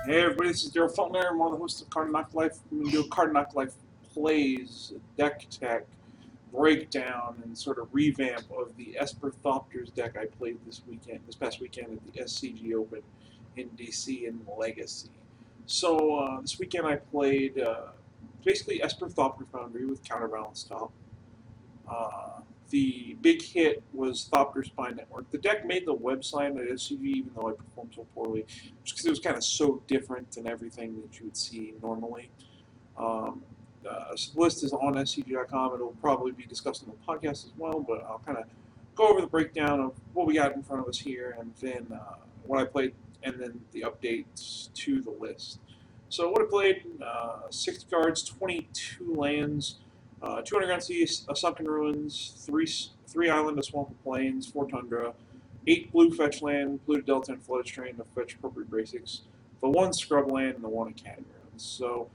Hey everybody, this is Daryl Feltner. I'm one of the hosts of Card Knock Life. I'm going to do a Card Knock Life plays, deck tech, breakdown, and sort of revamp of the Esper Thopters deck I played this past weekend at the SCG Open in DC in Legacy. So this weekend I played basically Esper Thopter Foundry with Counterbalance top. The big hit was Thopter Spy Network. The deck made the website at SCG even though I performed so poorly, just because it was kind of so different than everything that you would see normally. So the list is on scg.com. It'll probably be discussed on the podcast as well, but I'll kind of go over the breakdown of what we got in front of us here, and then what I played, and then the updates to the list. So what I played, 60 cards, 22 lands, 2 underground seas, a Sunken Ruins, 3 island, a swamp of plains, 4 Tundra, 8 blue fetch land, Polluted Delta and Flooded Strand to fetch appropriate basics, the 1 Scrubland and the 1 Academy Ruins. So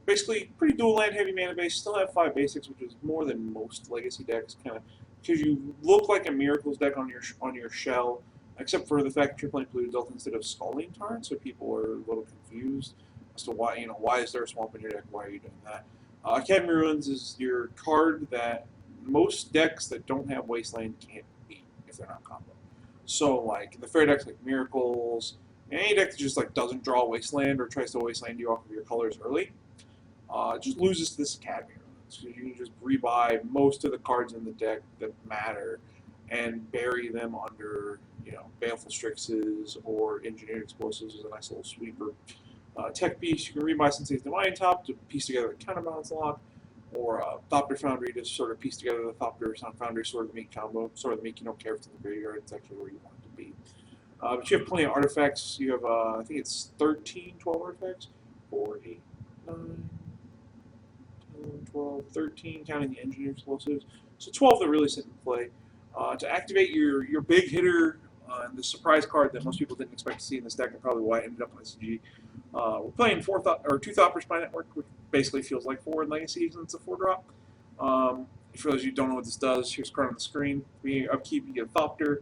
basically pretty dual land heavy mana base, still have 5 basics, which is more than most Legacy decks, kind of because you look like a Miracles deck on your shell, except for the fact that you're playing Polluted Delta instead of Scalding Tarn, so people are a little confused as to why is there a swamp in your deck, why are you doing that? Academy Ruins is your card that most decks that don't have Wasteland can't beat if they're not combo. So, like, the fair decks like Miracles, any deck that just, like, doesn't draw Wasteland or tries to Wasteland you off of your colors early, just loses to this Academy Ruins. So you can just rebuy most of the cards in the deck that matter and bury them under, Baleful Strixes or Engineered Explosives as a nice little sweeper. Tech piece, you can rebuy Sensei's Divine Top to piece together a Counterbalance lock, or Thopter Foundry to sort of piece together the Thopter Foundry Sword of the Meek combo. Sword of the Meek, you don't care if it's in the graveyard, it's actually where you want it to be. But you have plenty of artifacts. You have, I think it's 12 artifacts. 4, 8, 9, 10, 12, 13, counting the Engineered Explosives. So 12 that really sit in play. To activate your big hitter, and the surprise card that most people didn't expect to see in this deck, and probably why it ended up on SCG. We're playing 2 Thopter Spy Network, which basically feels like 4 in Legacy since it's a 4-drop. For those of you who don't know what this does, here's a card on the screen. We upkeep, you get a Thopter.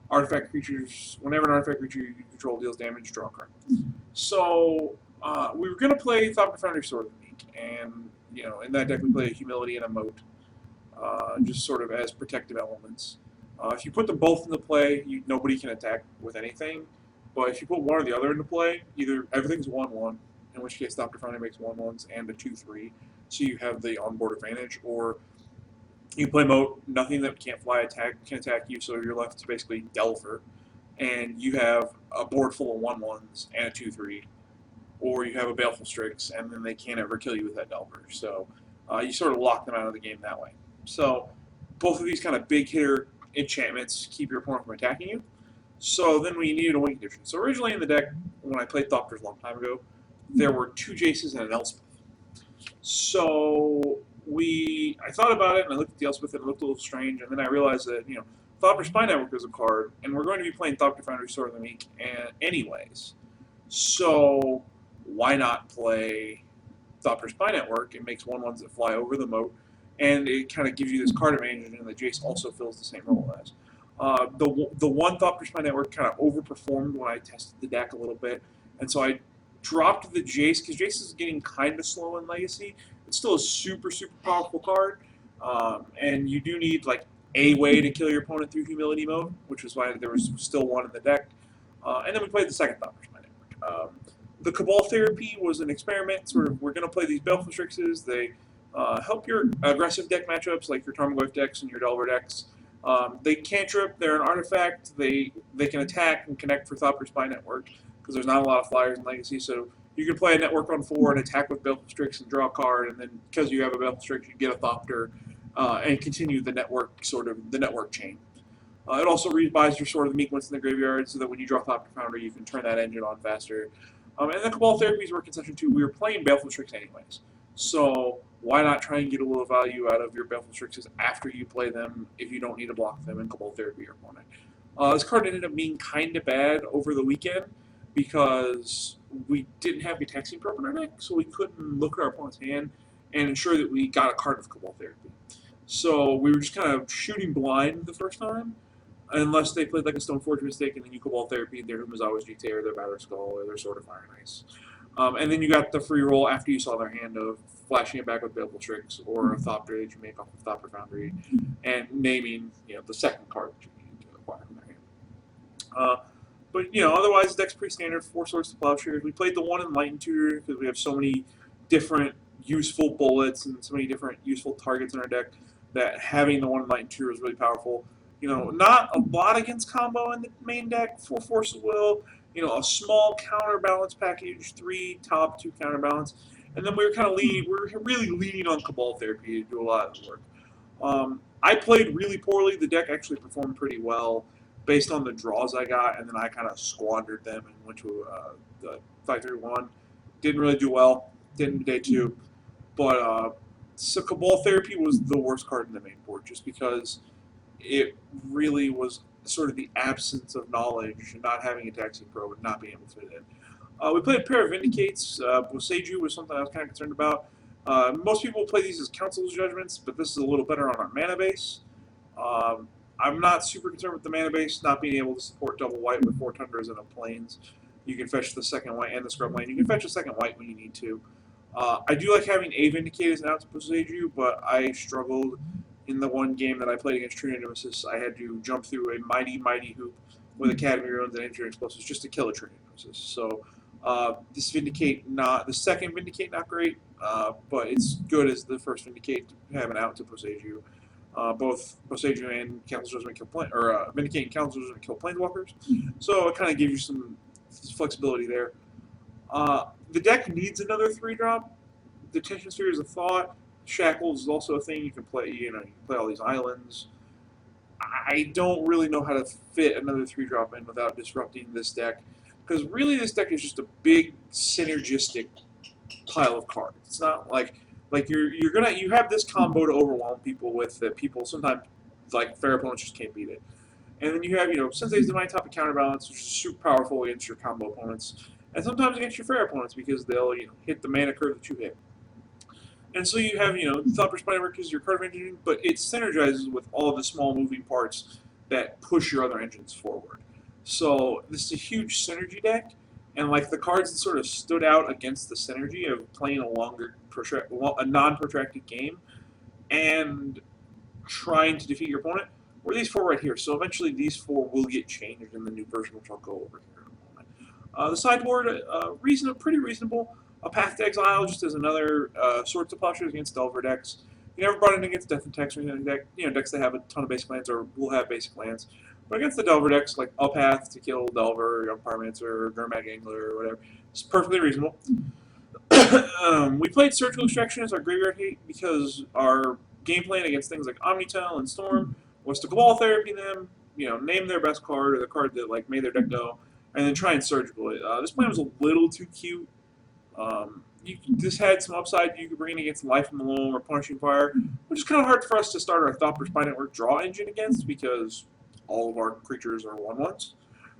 Artifact creatures, whenever an artifact creature you control deals damage, draw a card. So we were going to play Thopter Foundry Sword of the Meek, and in that deck we play a Humility and a Moat, just sort of as protective elements. If you put them both into play, nobody can attack with anything. But if you put one or the other into play, either everything's 1/1, in which case Thopter Foundry makes 1/1s and a 2/3, so you have the onboard advantage, or you play Moat, nothing that can't fly can attack you, so you're left to basically Delver, and you have a board full of 1/1s and a 2/3, or you have a Baleful Strix, and then they can't ever kill you with that Delver. So you sort of lock them out of the game that way. So both of these kind of big hitter enchantments keep your opponent from attacking you. So then we needed a win condition. So originally in the deck, when I played Thopters a long time ago, there were 2 Jaces and an Elspeth. So I thought about it, and I looked at the Elspeth, and it looked a little strange, and then I realized that, Thopter Spy Network is a card, and we're going to be playing Thopter Foundry Sword of the Meek anyways. So why not play Thopter Spy Network? It makes 1/1s that fly over the Moat, and it kind of gives you this card advantage, and the Jace also fills the same role as. The 1 Thopter Spy Network kind of overperformed when I tested the deck a little bit, and so I dropped the Jace, because Jace is getting kind of slow in Legacy. It's still a super, super powerful card, and you do need, like, a way to kill your opponent through Humility mode, which was why there was still 1 in the deck. And then we played the second Thopter Spy Network. The Cabal Therapy was an experiment. Sort of, we're going to play these Baleful Strixes. They help your aggressive deck matchups, like your Tarmogoyf decks and your Delver decks. They cantrip, they're an artifact, they can attack and connect for Thopter Spy Network, because there's not a lot of flyers in Legacy, so you can play a network on 4 and attack with Baleful Strix and draw a card, and then because you have a Baleful Strix, you get a Thopter, and continue the network chain. It also rebuys your Sword of the Meek once in the graveyard, so that when you draw Thopter Foundry, you can turn that engine on faster. And the Cabal Therapies were concession too. We were playing Baleful Strix anyways, so why not try and get a little value out of your Baleful Strixes after you play them if you don't need to block them in Cabal Therapy your opponent? This card ended up being kind of bad over the weekend because we didn't have Gitaxian Probe in our deck, so we couldn't look at our opponent's hand and ensure that we got a card of Cabal Therapy. So we were just kind of shooting blind the first time, unless they played like a Stone Forge Mistake, and then you Cabal Therapy, their Humazawa's GTA or their Battle Skull or their Sword of Fire and Ice. And then you got the free roll after you saw their hand of flashing it back with Baleful Strix or a Thopter that you make off of Thopter Foundry, and naming the second card that you need to acquire from their hand. But otherwise, the deck's pretty standard. 4 Swords to Plowshares. We played the one Enlightened Tutor because we have so many different useful bullets and so many different useful targets in our deck that having the one Enlightened Tutor is really powerful. Not a lot against combo in the main deck. 4 Force of Will. A small counterbalance package, 3 top, 2 counterbalance, and then we're really leaning on Cabal Therapy to do a lot of the work. I played really poorly. The deck actually performed pretty well based on the draws I got, and then I kind of squandered them and went to the 5-3-1. Didn't really do well. Didn't day 2, but so Cabal Therapy was the worst card in the main board just because it really was sort of the absence of knowledge and not having a taxi probe and not being able to fit it in. We played a pair of Vindicates. Boseiju was something I was kind of concerned about. Most people play these as Council's Judgments, but this is a little better on our mana base. I'm not super concerned with the mana base not being able to support double white with 4 Tundras and a Plains. You can fetch the second white and the Scrubland. You can fetch the second white when you need to. I do like having a Vindicate as an out to Boseiju, but I struggled in the one game that I played against Trinity Nemesis. I had to jump through a mighty hoop with Academy Ruins and Engineering Explosives just to kill a Trinity Nemesis. So this Vindicate, the second Vindicate, not great, but it's good as the first Vindicate to have an out to Boseiju. Both Boseiju and Council's Judgment kill Vindicate and Council's Judgment kill Planeswalkers. So it kind of gives you some flexibility there. The deck needs another 3-drop. The Tension Sphere is a thought. Shackles is also a thing. You can play, you can play all these islands. I don't really know how to fit another 3-drop in without disrupting this deck, because really this deck is just a big synergistic pile of cards. It's not like you have this combo to overwhelm people with that people sometimes fair opponents just can't beat it. And then you have Sensei's Divine Topic Counterbalance, which is super powerful against your combo opponents, and sometimes against your fair opponents because they'll hit the mana curve that you hit. And so you have, Thopter Spy Network is your card engine, but it synergizes with all of the small moving parts that push your other engines forward. So this is a huge synergy deck, and the cards that sort of stood out against the synergy of playing a non-protracted game and trying to defeat your opponent were these 4 right here. So eventually these 4 will get changed in the new version, which I'll go over here in a moment. The sideboard, pretty reasonable. A Path to Exile just as another Swords to Plowshares against Delver decks. You never brought it against Death and Tax or anything like that. Decks that have a ton of basic lands or will have basic lands. But against the Delver decks, like a Path to kill Delver, Young Pyromancer, or Gurmag Angler, or whatever, it's perfectly reasonable. We played Surgical Extraction as our graveyard hate because our game plan against things like Omnitel and Storm was to Cabal Therapy them, name their best card or the card that made their deck go, and then try and Surgical it. This plan was a little too cute. This had some upside you could bring in against Life from the Loam or Punishing Fire, which is kind of hard for us to start our Thopter Spy Network draw engine against because all of our creatures are 1/1s.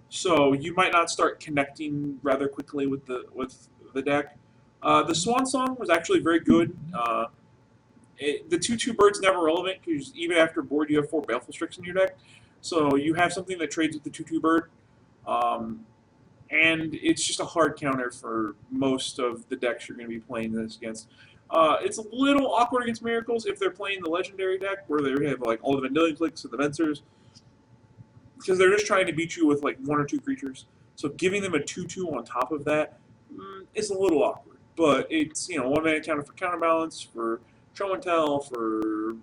So you might not start connecting rather quickly with the deck. The Swan Song was actually very good. The 2/2 bird's never relevant because even after board you have 4 Baleful Strix in your deck. So you have something that trades with the 2/2 bird. And it's just a hard counter for most of the decks you're going to be playing this against. It's a little awkward against Miracles if they're playing the Legendary deck, where they have all the Vanillion Clicks and the Vencers, because they're just trying to beat you with 1 or 2 creatures. So giving them a 2/2 on top of that is a little awkward. But it's 1 mana counter for Counterbalance, for Show and Tell, for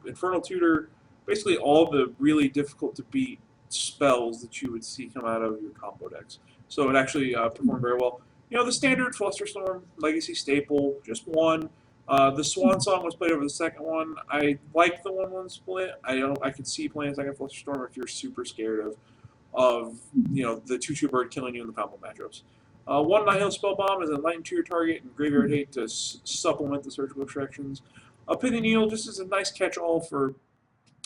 Infernal Tutor, basically all the really difficult to beat spells that you would see come out of your combo decks. So it actually performed very well. The standard Flusterstorm, Legacy staple, just 1. The Swan Song was played over the second one. I like the 1/1 split. I could see playing a second Flusterstorm if you're super scared of the 2/2 bird killing you in the combo matchups. 1 Nihil Spellbomb is an Enlightened Tutor target and Graveyard Hate to supplement the Surgical Extractions. A Pithing Needle just is a nice catch-all for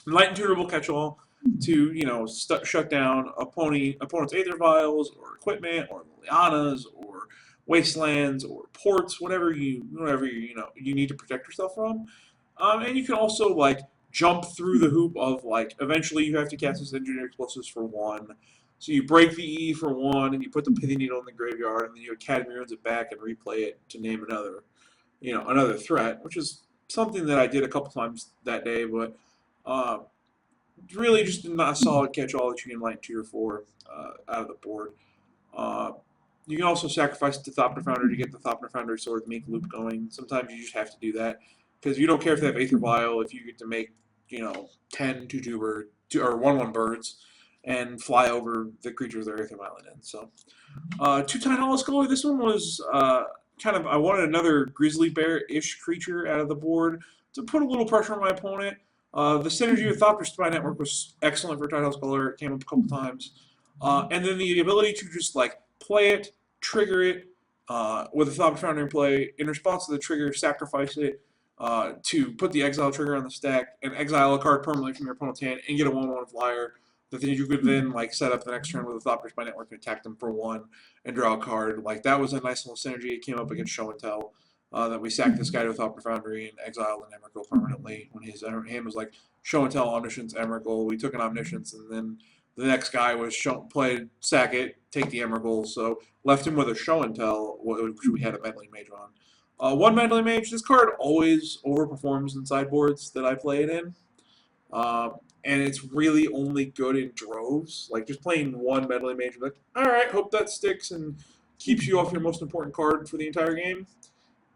Enlightened Tutorable catch-all to shut down opponent's Aether Vials or equipment or Lianas or Wastelands or ports, whatever you need to protect yourself from. And you can also jump through the hoop of, like, eventually you have to cast this Engineer Explosives for 1. So you break the E for 1, and you put the Pithing Needle in the graveyard, and then you Academy Ruins it back and replay it to name another, another threat, which is something that I did a couple times that day, but really just not a solid catch-all that you can Enlightened Tutor for out of the board. You can also sacrifice the Thopter Foundry to get the Thopter Foundry Sword Meek loop going. Sometimes you just have to do that because you don't care if they have Aether Vial if you get to make 10 2/2 bird or 1/1 birds and fly over the creatures they're Aether Vial in. So 2 Tidehollow Sculler. This one was kind of, I wanted another Grizzly Bear-ish creature out of the board to put a little pressure on my opponent. The synergy with Thopter Spy Network was excellent for Tidehollow Sculler. It came up a couple times. And then the ability to just like play it, trigger it with a Thopter Foundry in play. In response to the trigger, sacrifice it to put the Exile trigger on the stack and exile a card permanently from your opponent's hand and get a 1/1 flyer that then you could then like set up the next turn with a Thopter Spy Network and attack them for 1 and draw a card. Like that was a nice little synergy. It came up against Show and Tell. That we sacked this guy to a Thopter Foundry and exiled an Emrakul permanently when his hand was like Show and Tell, Omniscience, Emrakul. We took an Omniscience, and then the next guy was played sack it, take the Emrakul. So left him with a Show and Tell, which we had a Meddling Mage on. 1 Meddling Mage. This card always overperforms in sideboards that I play it in. And it's really only good in droves. Like just playing 1 Meddling Mage, like, all right, hope that sticks and keeps you off your most important card for the entire game,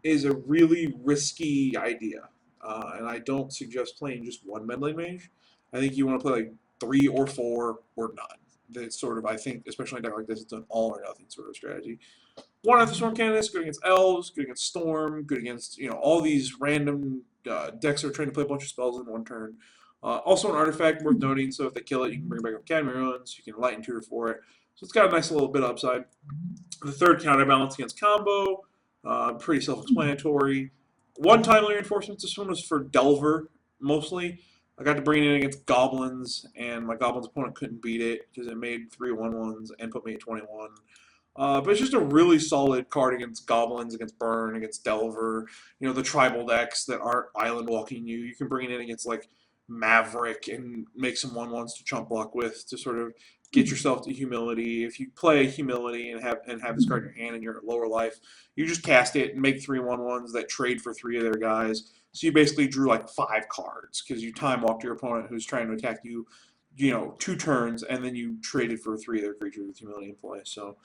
is a really risky idea. And I don't suggest playing just 1 Meddling Mage. I think you want to play like 3 or 4 or none. That's sort of, I think, especially in a deck like this, it's an all or nothing sort of strategy. 1 Ethersworn Canonist, good against Elves, good against Storm, good against all these random decks that are trying to play a bunch of spells in 1 turn. Also an artifact worth noting, so if they kill it, you can bring it back up Academy Ruins, you can Enlightened Tutor for it. So it's got a nice little bit of upside. The third Counterbalance against Combo, pretty self-explanatory. 1 timely reinforcements. This one was for Delver, mostly. I got to bring it in against Goblins, and my Goblins opponent couldn't beat it because it made 3 1/1s and put me at 21. But it's just a really solid card against Goblins, against Burn, against Delver. The tribal decks that aren't island walking you. You can bring it in against like Maverick and make some 1/1s to chump block with to sort of get yourself to Humility. If you play Humility and have this card in your hand and you're at lower life, you just cast it and make 3 1/1s that trade for 3 of their guys. So you basically drew like 5 cards because you time walked your opponent who's trying to attack you, 2 turns, and then you traded for 3 of their creatures with Humility in play. So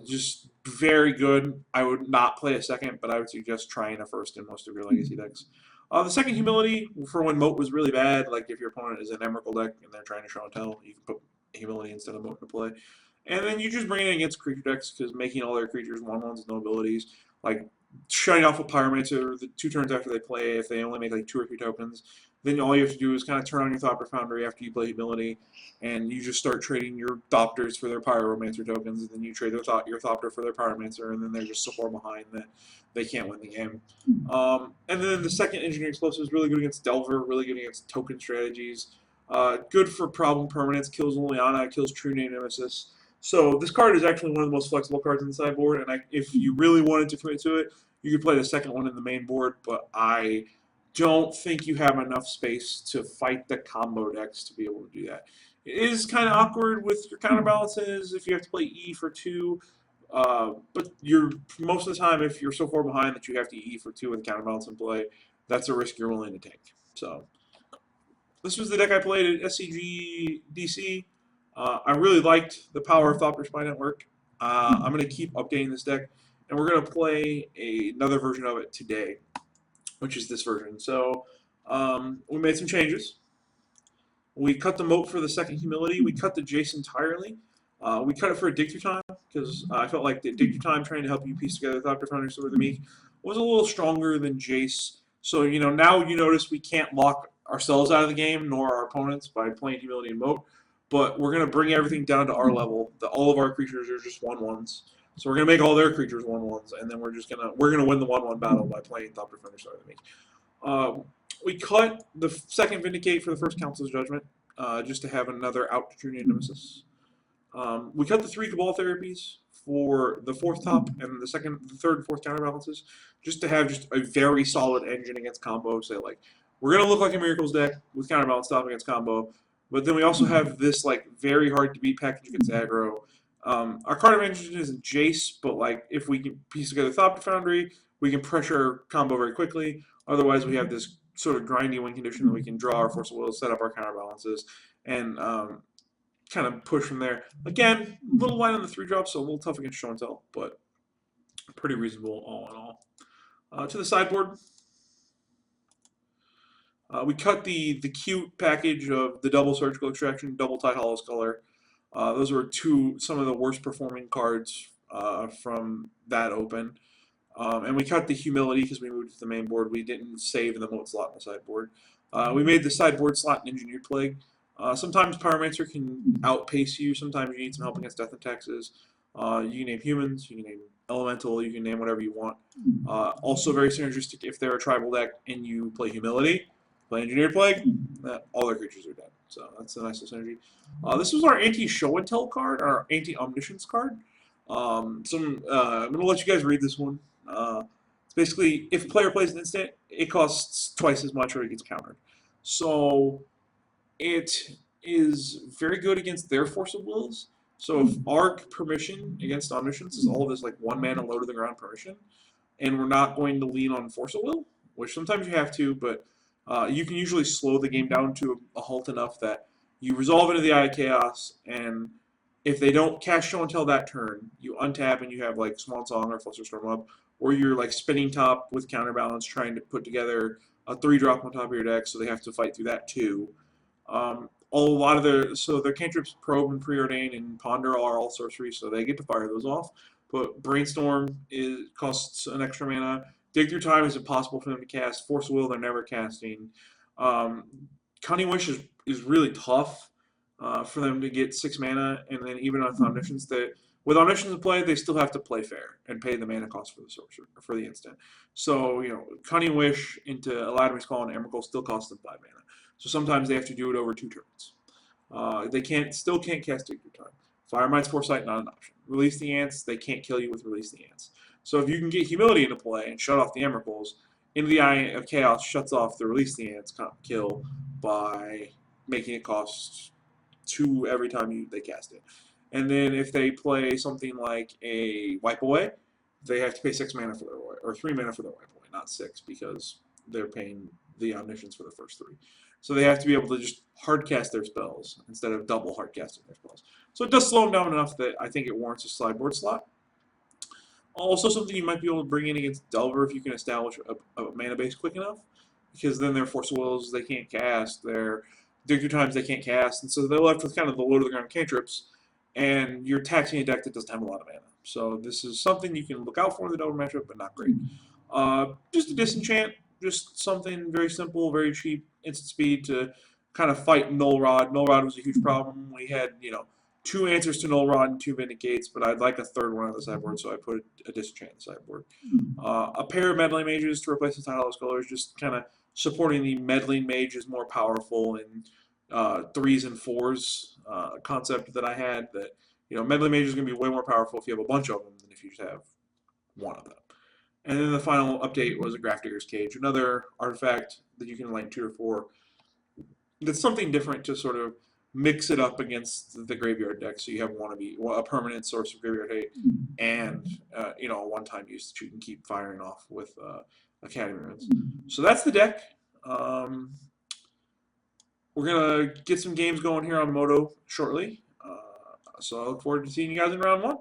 just very good. I would not play a second, but I would suggest trying a first in most of your Legacy decks. The second Humility, for when Moat was really bad, like if your opponent is an Emrakul deck and they're trying to Show and Tell, you can put Humility instead of Moat into play. And then you just bring it against creature decks because making all their creatures 1/1s with no abilities, like shutting off a Pyromancer the 2 turns after they play, if they only make like 2 or 3 tokens, then all you have to do is kind of turn on your Thopter Foundry after you play Humility, and you just start trading your Thopters for their Pyromancer tokens, and then you trade your Thopter for their Pyromancer, and then they're just so far behind that they can't win the game. And then the second Engineer Explosive is really good against Delver, really good against token strategies. Good for problem permanents, kills Liliana, kills True Name Nemesis. So this card is actually one of the most flexible cards in the sideboard, and if you really wanted to commit to it, you could play the second one in the main board, but I don't think you have enough space to fight the combo decks to be able to do that. It is kind of awkward with your counterbalances if you have to play E for 2, but most of the time, if you're so far behind that you have to E for 2 with counterbalance in play, that's a risk you're willing to take. So this was the deck I played at SCG DC. I really liked the power of Thopter Spy Network. I'm going to keep updating this deck, and we're going to play another version of it today, which is this version. So we made some changes. We cut the Moat for the second Humility. We cut the Jace entirely. We cut it for a Dig Through Time because I felt like the Dig Through Time trying to help you piece together Thopter Foundry Sword of the Meek was a little stronger than Jace. So now you notice we can't lock ourselves out of the game nor our opponents by playing Humility and Moat. But we're going to bring everything down to our level. All of our creatures are just 1/1s. So we're going to make all their creatures 1/1s, and then we're going to win the 1/1 battle by playing Thopter Foundry Sword of the Meek. We cut the second Vindicate for the first Council's Judgment, just to have another out to True Name Nemesis. We cut the 3 Cabal Therapies for the 4th top and the 3rd and 4th counterbalances, just to have just a very solid engine against combo, say like we're going to look like a Miracles deck with Counterbalance stopping against combo. But then we also have this like very hard to beat package against aggro. Our card advantage isn't Jace, but like if we can piece together Thopter Foundry, we can pressure combo very quickly. Otherwise, we have this sort of grindy win condition that we can draw our Force of Will, set up our counterbalances, and kind of push from there. Again, a little light on the 3-drop, so a little tough against Show and Tell, but pretty reasonable all in all. To the sideboard. We cut the cute package of the double Surgical Extraction, double Tidehollow Sculler. Those were some of the worst performing cards from that open. And we cut the Humility because we moved to the main board. We didn't save the Moat slot in the sideboard. We made the sideboard slot an Engineered Plague. Sometimes Pyromancer can outpace you. Sometimes you need some help against Death and Taxes. You can name humans, you can name Elemental, you can name whatever you want. Also very synergistic if they're a tribal deck and you play Humility. Play Engineered Plague, all their creatures are dead. So that's a nice little synergy. This was our anti-Show and Tell card, our anti-Omniscience card. I'm going to let you guys read this one. It's basically, if a player plays an instant, it costs twice as much or it gets countered. So it is very good against their Force of Wills. So if our permission against Omniscience is all of this like 1-mana low to the ground permission, and we're not going to lean on Force of Will, which sometimes you have to, but you can usually slow the game down to a halt enough that you resolve into the Eye of Chaos, and if they don't cast Show and Tell that turn, you untap and you have like Swan Song or Flusterstorm up, or you're like spinning top with Counterbalance trying to put together a 3-drop on top of your deck, so they have to fight through that too. Their cantrips Probe and Preordain and Ponder are all sorcery, so they get to fire those off. But Brainstorm costs an extra mana. Dig Through Time is impossible for them to cast. Force of Will, they're never casting. Cunning Wish is really tough for them to get 6 mana, and then even with Omniscience, with Omniscience in play, they still have to play fair and pay the mana cost for the sorcerer for the instant. So Cunning Wish into Aladdin's Call and Emrakul still costs them 5 mana. So sometimes they have to do it over 2 turns. They still can't cast Dig Through Time. Firemind's Foresight, not an option. Release the Ants, they can't kill you with Release the Ants. So if you can get Humility into play and shut off the Emrakuls, Into the Eye of Chaos shuts off the Release the Ants kill by making it cost 2 every time they cast it. And then if they play something like a Wipe Away, they have to pay 6 mana for their Wipe, or 3 mana for their Wipe Away, not 6, because they're paying the Omniscience for the first 3. So they have to be able to just hardcast their spells instead of double hardcasting their spells. So it does slow them down enough that I think it warrants a sideboard slot. Also something you might be able to bring in against Delver if you can establish a mana base quick enough, because then their Force of Wills they can't cast, their Dig Through Times they can't cast, and so they're left with kind of the low to the ground cantrips, and you're taxing a deck that doesn't have a lot of mana. So this is something you can look out for in the Delver matchup, but not great. Just a Disenchant, just something very simple, very cheap, instant speed to kind of fight Null Rod. Null Rod was a huge problem. We had, 2 answers to Null Rod and 2 Vindicates, but I'd like a 3rd one on the sideboard, so I put a Disenchant on the sideboard. A pair of Meddling Mages to replace the Tidehollow Sculler, just kind of supporting the Meddling Mage is more powerful in 3s and 4s concept that I had, that, Meddling Mage is going to be way more powerful if you have a bunch of them than if you just have one of them. And then the final update was a Grafdigger's Cage, another artifact that you can Enlightened Tutor for. That's something different to sort of mix it up against the graveyard deck, so you have a permanent source of graveyard hate and a one-time use that you can keep firing off with Academy Ruins. So that's the deck. We're gonna get some games going here on Moto shortly. So I look forward to seeing you guys in round 1.